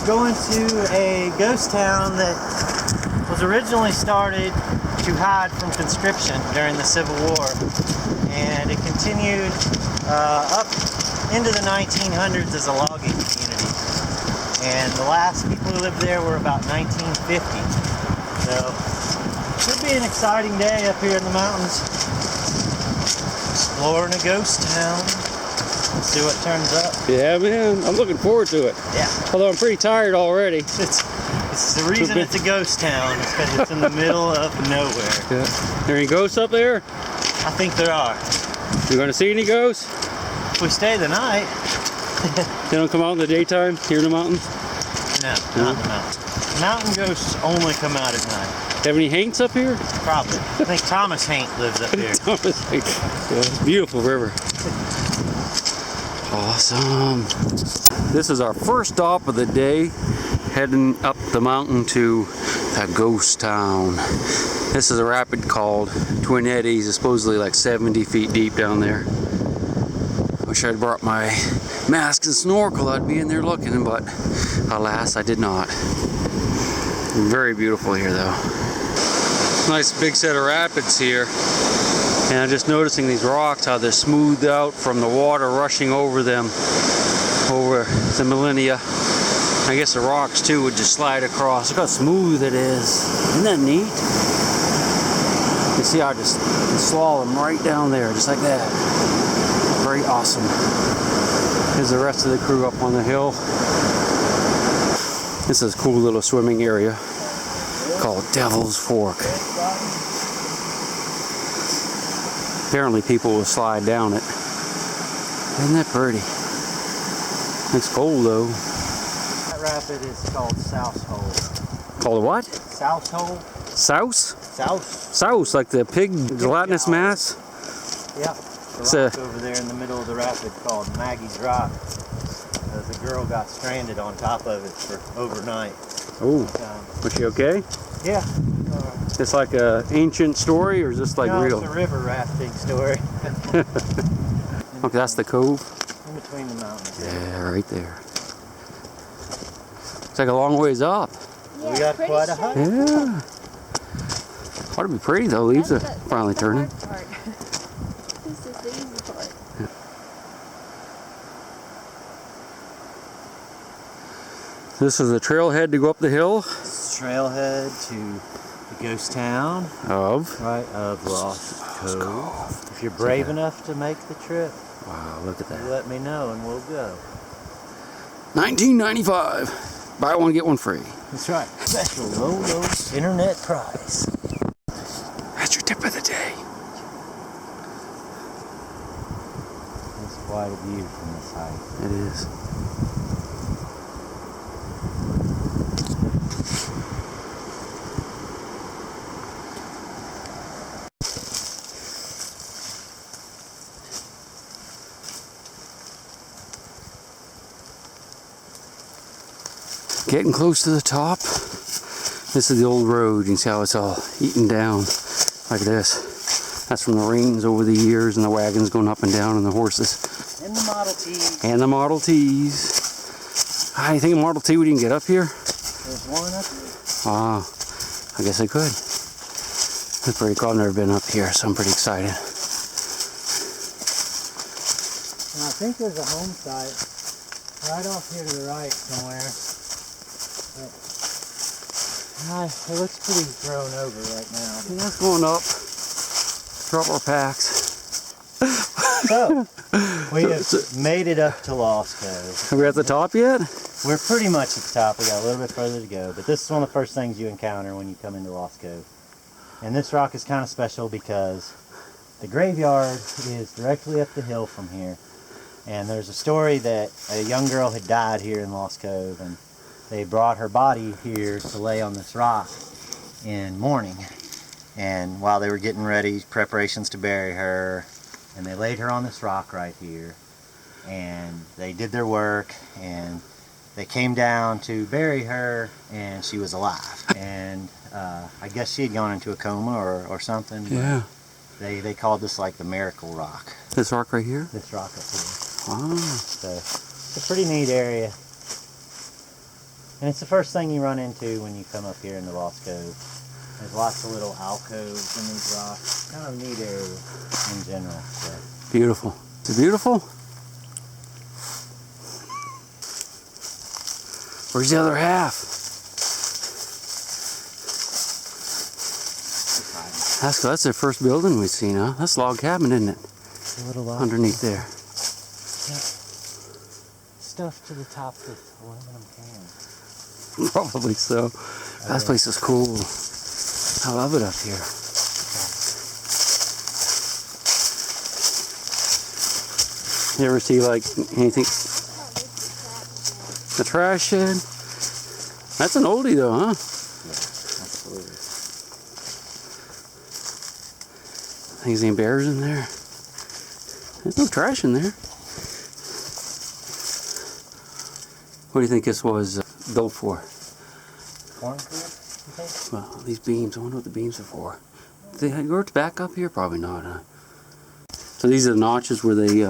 going to a ghost town that was originally started to hide from conscription during the Civil War, and it continued up into the 1900s as a logging community, and the last people who lived there were about 1950. So should be an exciting day up here in the mountains, exploring a ghost town. Let's see what turns up. Yeah, man, I'm looking forward to it. Yeah. Although I'm pretty tired already. It's the reason it's a ghost town, is because it's in the middle of nowhere. Yeah. There any ghosts up there? I think there are. You going to see any ghosts? If we stay the night. They don't come out in the daytime here in the mountains? No, not in the mountains. Mountain ghosts only come out at night. Have any Haints up here? Probably. I think Thomas Haint lives up here. Thomas Haint. Yeah, beautiful river. Awesome. This is our first stop of the day, heading up the mountain to a ghost town. This is a rapid called Twin Eddies. It's supposedly like 70 feet deep down there. Wish I'd brought my mask and snorkel. I'd be in there looking, but alas, I did not. Very beautiful here though. Nice big set of rapids here. And I'm just noticing these rocks, how they're smoothed out from the water rushing over them over the millennia. I guess the rocks too would just slide across. Look how smooth it is. Isn't that neat? You see how I just slalom right down there, just like that. Very awesome. Here's the rest of the crew up on the hill. This is a cool little swimming area called Devil's Fork. Apparently people will slide down it. Isn't that pretty? It's cold though. That rapid is called Souse Hole. Called a what? Souse Hole. Souse? Souse. Souse, like the pig gelatinous mass? Yeah. It's a rock over there in the middle of the rapid called Maggie's Rock. The girl got stranded on top of it for overnight. Oh, was she okay? Yeah. It's like a ancient story, or is this like real? It's a river rafting story. Okay, that's the cove? In between the mountains. Yeah, right there. It's like a long ways up. Yeah, we got quite a hike. Yeah. Ought to be pretty though, leaves are finally turning. This is the easy part. Yeah. This is the trailhead to go up the hill? Trailhead to the ghost town of Lost Cove. If you're brave enough to make the trip, wow, look at that. Let me know and we'll go. $19.95. Buy one, get one free. That's right. Special low internet price. That's your tip of the day. It's quite a view from this height. It is. Getting close to the top. This is the old road. You can see how it's all eaten down like this. That's from the rains over the years and the wagons going up and down and the horses. And the Model Ts. And the Model Ts. Ah, you think a Model T we didn't get up here? There's one up here. Ah, I guess I could. That's pretty cool. I've never been up here, so I'm pretty excited. And I think there's a home site right off here to the right somewhere. It looks pretty thrown over right now. Yeah, let's going up. Drop our packs. So, we have made it up to Lost Cove. Are we at the top yet? We're pretty much at the top. We got a little bit further to go, but this is one of the first things you encounter when you come into Lost Cove. And this rock is kind of special because the graveyard is directly up the hill from here. And there's a story that a young girl had died here in Lost Cove, and they brought her body here to lay on this rock in mourning. And while they were getting ready, preparations to bury her, and they laid her on this rock right here. And they did their work, and they came down to bury her, and she was alive. And I guess she had gone into a coma or something. Yeah. They called this like the miracle rock. This rock right here? This rock up here. Wow. So it's a pretty neat area. And it's the first thing you run into when you come up here into Lost Cove. There's lots of little alcoves in these rocks. Kind of a neat area in general. So. Beautiful. Is it beautiful? Where's the other half? That's cool. That's their first building we've seen, huh? That's a log cabin, isn't it? A little log. Underneath there. Yeah. Stuffed to the top with aluminum cans. Probably so. That place is cool. I love it up here. You ever see like anything? The trash shed? That's an oldie though, huh? Absolutely. I think there's any bears in there. There's no trash in there. What do you think this was built for? Corn crib, you think? Well, these beams, I wonder what the beams are for. Do they go back up here? Probably not, huh? So these are the notches where they,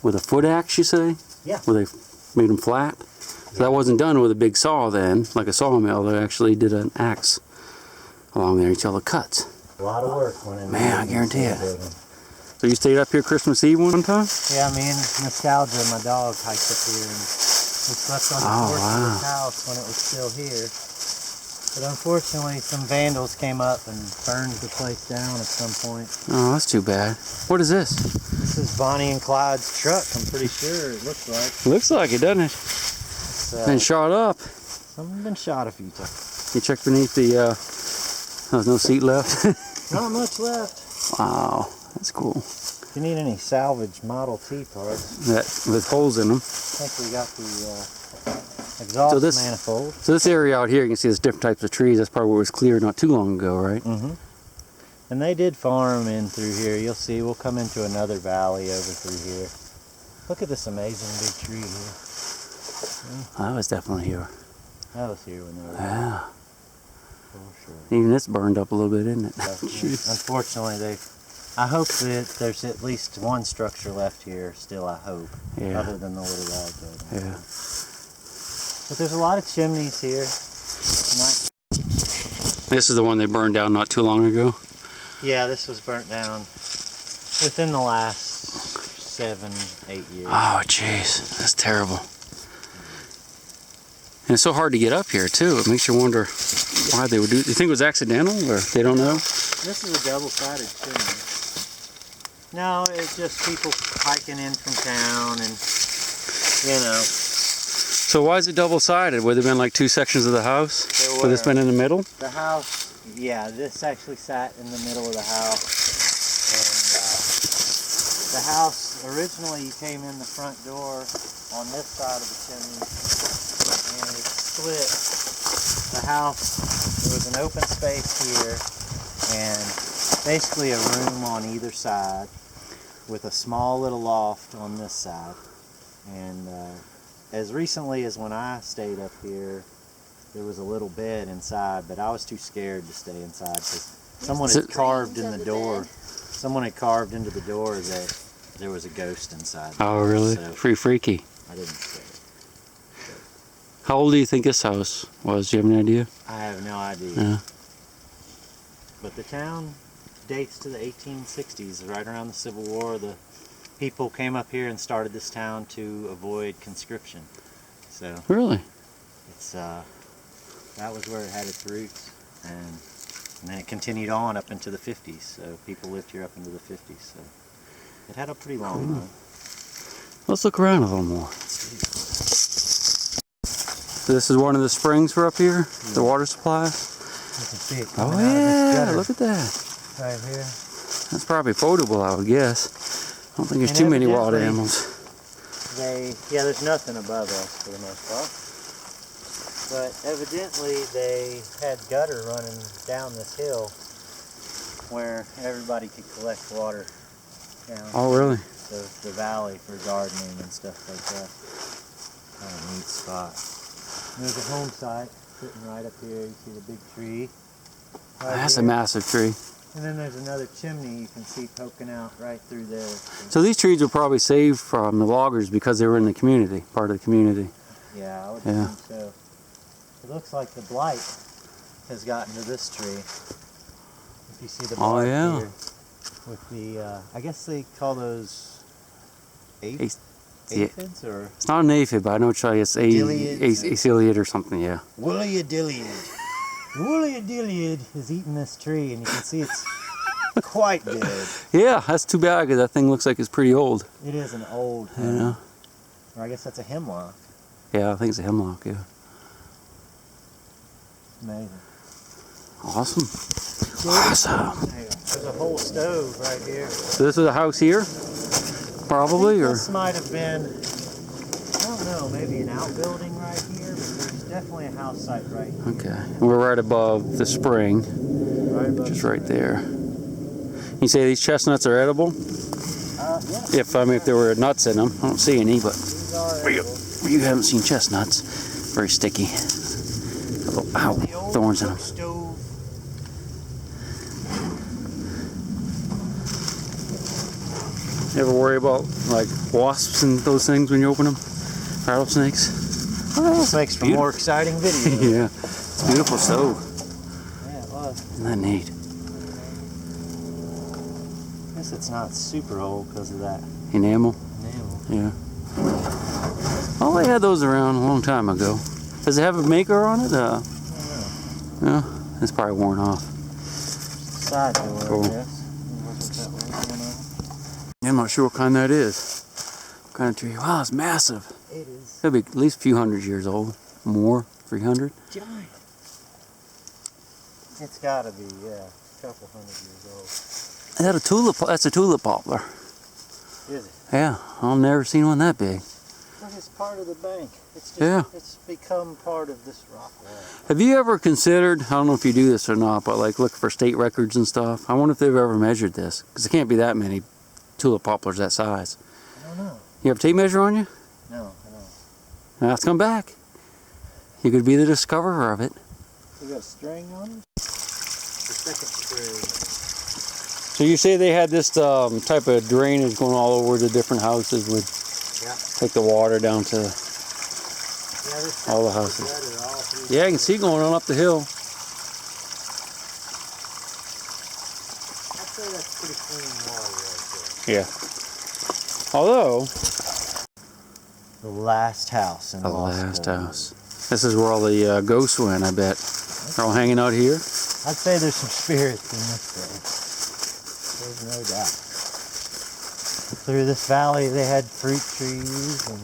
with a foot axe, you say? Yeah. Where they made them flat? So that wasn't done with a big saw then, like a sawmill. They actually did an axe along there. You see all the cuts. A lot of work went in. Man, I guarantee it. So you stayed up here Christmas Eve one time? Yeah, me and Nostalgia, my dog, hiked up here and we slept on the porch of this house when it was still here. But unfortunately, some vandals came up and burned the place down at some point. Oh, that's too bad. What is this? This is Bonnie and Clyde's truck, I'm pretty sure it looks like. Looks like it, doesn't it? It's, Been shot up. Something's been shot a few times. You checked beneath the, there's no seat left. Not much left. Wow, that's cool. If you need any salvage Model T parts, That with holes in them. I think we got the exhaust manifold. So this area out here, you can see there's different types of trees. That's probably where it was cleared not too long ago, right? Mm-hmm. And they did farm in through here. You'll see, we'll come into another valley over through here. Look at this amazing big tree here. That was definitely here. That was here when they were Yeah. for sure. Even it's burned up a little bit, isn't it? Unfortunately, I hope that there's at least one structure left here still, I hope. Yeah. Other than the little log building. Yeah. But there's a lot of chimneys here. This is the one they burned down not too long ago. Yeah, this was burnt down within the last 7, 8 years. Oh, jeez. That's terrible. And it's so hard to get up here, too. It makes you wonder why they would do it. You think it was accidental, or they don't know? This is a double-sided chimney. No, it's just people hiking in from town and, you know. So why is it double-sided? Would there been like two sections of the house? Would this been in the middle? The house, yeah, this actually sat in the middle of the house. And the house, originally you came in the front door on this side of the chimney and it split. The house, there was an open space here and basically a room on either side with a small little loft on this side. And as recently as when I stayed up here, there was a little bed inside, but I was too scared to stay inside because someone had carved in the door. Someone had carved into the door that there was a ghost inside. Oh, really? So pretty freaky. I didn't stay. How old do you think this house was? Do you have any idea? I have no idea. Yeah. But the town dates to the 1860s, right around the Civil War. The people came up here and started this town to avoid conscription. So Really? it's that was where it had its roots, and then it continued on up into the 50s. So people lived here up into the 50s. So it had a pretty long time. Let's look around a little more. So this is one of the springs for up here, the water supply. You can see it Oh coming out of this yeah, gutter look at that. right here. That's probably potable, I would guess. I don't think there's And too many wild evidently- animals. There's nothing above us for the most part. But evidently they had gutter running down this hill where everybody could collect water down Oh really? the valley for gardening and stuff like that. Kind of neat spot. And there's a home site sitting right up here. You see the big tree. Right That's a here. massive tree. And then there's another chimney you can see poking out right through there. So these trees were probably saved from the loggers because they were in the community, part of the community. Yeah, I would Yeah. think so. It looks like the blight has gotten to this tree. If you see the bark yeah. here with the, I guess they call those Yeah. aphids or It's not an aphid, but I know it's Diliids. aceliid or something, yeah. Woolliadilliid. Woolliadilliid is eating this tree, and you can see it's quite dead. Yeah, that's too bad because that thing looks like it's pretty old. It is an old You hemlock. know? Or I guess that's a hemlock. Yeah, I think it's a hemlock, yeah. Amazing. Awesome. Awesome. There's a whole stove right here. So this is a house here? Probably, or? This might have been, I don't know, maybe an outbuilding right here, but there's definitely a house site right here. Okay. We're right above the spring, Right above just the right spring. there. You say these chestnuts are edible? Yeah, If there were nuts in them. I don't see any, but these are edible. you haven't seen chestnuts. Very sticky. Ow, The old thorns in them. stove. You ever worry about like wasps and those things when you open them? Rattlesnakes? This makes for more exciting video. Yeah. It's a beautiful stove. Yeah, it was. Isn't that neat? I guess it's not super old because of that Enamel? enamel. Yeah. Oh, they had those around a long time ago. Does it have a maker on it? No. It's probably worn off. Side door, Cool. I guess. What's that way going on? I'm not sure what kind that is. What kind of tree? Wow, it's massive. It is It'll be at least a few hundred years old. More? 300? giant. It's gotta be, yeah, a couple hundred years old. Is that a tulip? That's a tulip poplar. Is it? Yeah, I've never seen one that big. Look, it's part of the bank. It's just, Yeah. it's become part of this rock wall. Have you ever considered, I don't know if you do this or not, but like look for state records and stuff? I wonder if they've ever measured this. Because there can't be that many tulip poplars that size. I don't know. You have a tape measure on you? No, I don't. Now let's come back. You could be the discoverer of it. You got a string on it? The second string. So you say they had this type of drainage going all over the different houses would Yeah. take the water down to... Yeah, this All the stuff is houses. together all through. Yeah, I can see going on up the hill. I'd say that's pretty clean water right Yeah. Although, there. The last house in the Lost last Cove. house. This is where all the ghosts went, I bet. They're all hanging out here. I'd say there's some spirits in this place. There's no doubt. Through this valley they had fruit trees and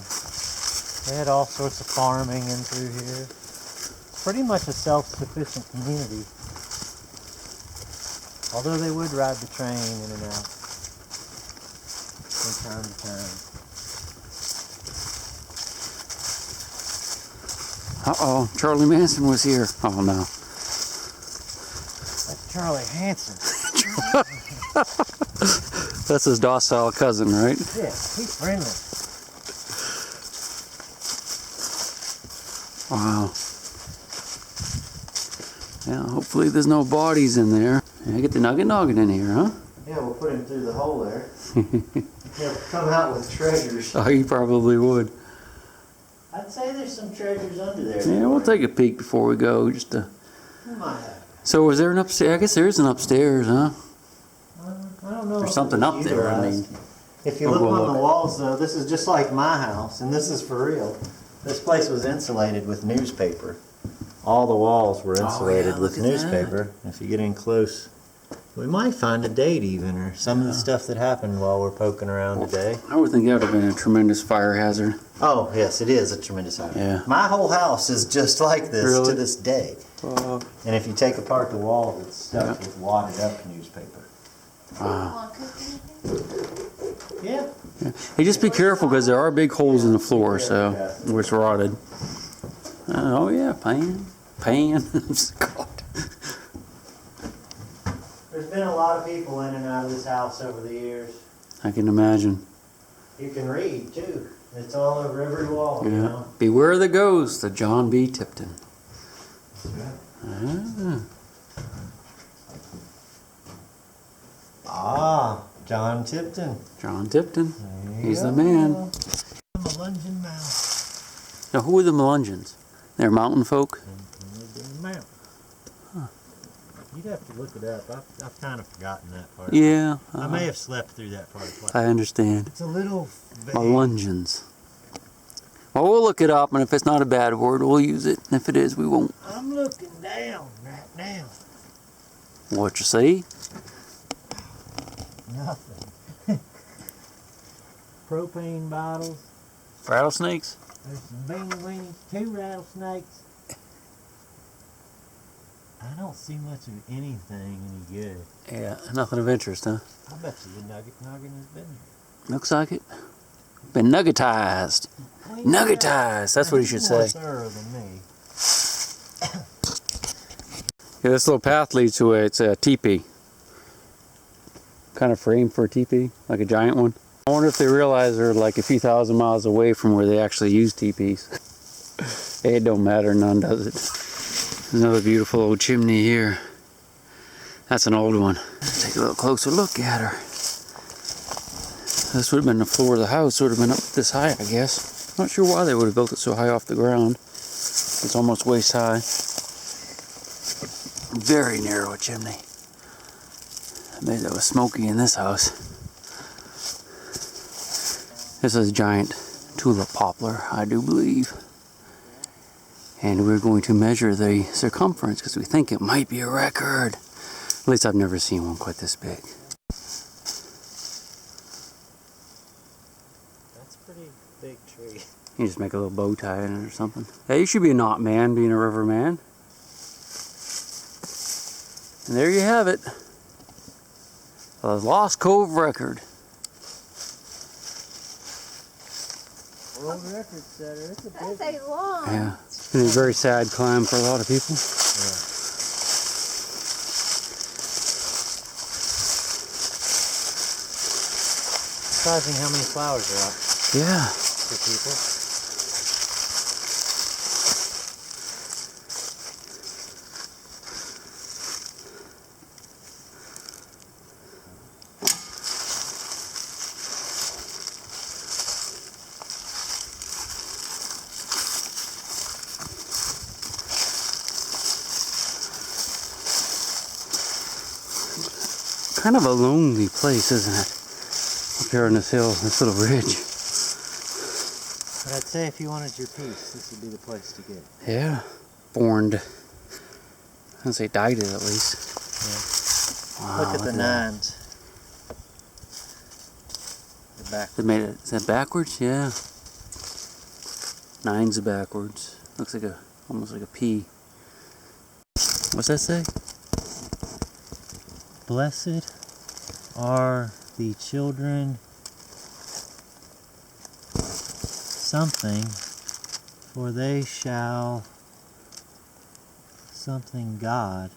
they had all sorts of farming in through here. It's pretty much a self-sufficient community. Although they would ride the train in and out from time to time. Uh-oh, Charlie Manson was here. Oh, no. That's Charlie Hanson. That's his docile cousin, right? Yeah, he's friendly. Wow. Yeah, hopefully there's no bodies in there. Yeah, get the nugget noggin in here, huh? Yeah, we'll put him through the hole there. He'll come out with treasures. Oh, he probably would. I'd say there's some treasures under there. Yeah, we'll take a peek before we go, just to... We might have. So was there an upstairs? I guess there is an upstairs, huh? I don't know. There's if something it's up there, I mean. If you I'll look go on look. the walls, though, this is just like my house, and this is for real. This place was insulated with newspaper. All the walls were insulated yeah, with look at newspaper. If you get in close, we might find a date even, or some of the stuff that happened while we're poking around today. I would think that would have been a tremendous fire hazard. Oh, yes, it is a tremendous house. Yeah. My whole house is just like this Really? to this day. And if you take apart the walls, it's stuffed with wadded up newspaper. Wow. Yeah. Hey, just be careful because there are big holes in the floor, so where it's rotted. Oh yeah, pan. God. There's been a lot of people in and out of this house over the years. I can imagine. You can read too. It's all over every wall, you Yeah. know. Beware the ghost of John B. Tipton. Ah, John Tipton. John Tipton. There you He's go. the man. I'm a lunging mouse. Now, who are the Melungeons? They're mountain folk? And lived in the mountain. Huh. You'd have to look it up. I've kind of forgotten that part. Yeah. I may have slept through that part twice. I understand. It's a little vague. Melungeons. Well, we'll look it up, and if it's not a bad word, we'll use it. And if it is, we won't. I'm looking down right now. What you see? Nothing. Propane bottles. Rattlesnakes? There's some beanie weenies, 2 rattlesnakes. I don't see much of anything any good. Yeah, nothing of interest, huh? I bet you the nugget noggin has been there. Looks like it. Been nuggetized. Nuggetized, that's what you should say. More thorough than me. Yeah, this little path leads to it's a teepee. Kind of framed for a teepee, like a giant one. I wonder if they realize they're like a few thousand miles away from where they actually use teepees. It don't matter, none does it. There's another beautiful old chimney here. That's an old one. Let's take a little closer look at her. This would have been the floor of the house, would have been up this high, I guess. Not sure why they would have built it so high off the ground. It's almost waist high. Very narrow chimney. I bet that was smoky in this house. This is a giant tulip poplar, I do believe. And we're going to measure the circumference because we think it might be a record. At least I've never seen one quite this big. That's a pretty big tree. You just make a little bow tie in it or something. Hey, you should be a knot man, being a river man. And there you have it. A lost Cove record. World record setter. It's a big That's a long. Yeah, it's been a very sad climb for a lot of people. Surprising how many flowers are up Yeah. for people. Kind of a lonely place, isn't it? Up here on this hill, this little ridge. But I'd say if you wanted your peace, this would be the place to get. Yeah. Borned. I'd say died it at least. Yeah. Wow, Look at the that. 9s. The back. They made it. Is that backwards? Yeah. 9's backwards. Looks like a, almost like a P. What's that say? Blessed are the children something, for they shall something God.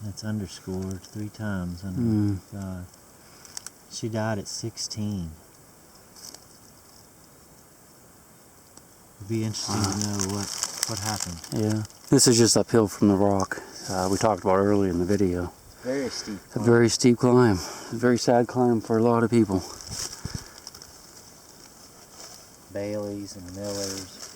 It's underscored 3 times under God. She died at 16. It'd be interesting to know what happened. Yeah. This is just uphill from the rock we talked about earlier in the video. Very steep. A very steep climb. A very sad climb for a lot of people. Baileys and Millers.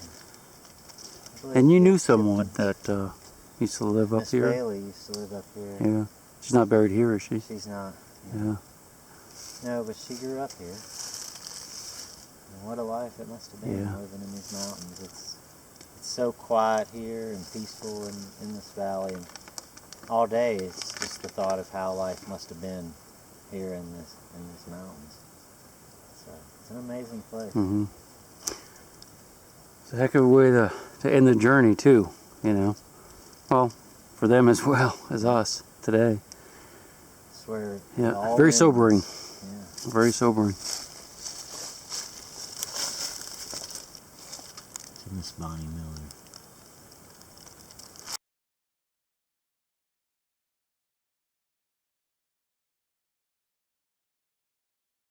And you knew someone that used to live up Miss here? Bailey used to live up here. Yeah. She's not buried here, is she? She's not. Yeah. No, but she grew up here. And what a life it must have been Yeah. living in these mountains. It's so quiet here and peaceful in this valley. And all day it's just the thought of how life must have been here in these mountains. So it's an amazing place. Mm-hmm. It's a heck of a way to end the journey too, you know. Well, for them as well as us today. It's where it Yeah, all very ends. sobering. Yeah. Very sobering. To Miss Bonnie Miller.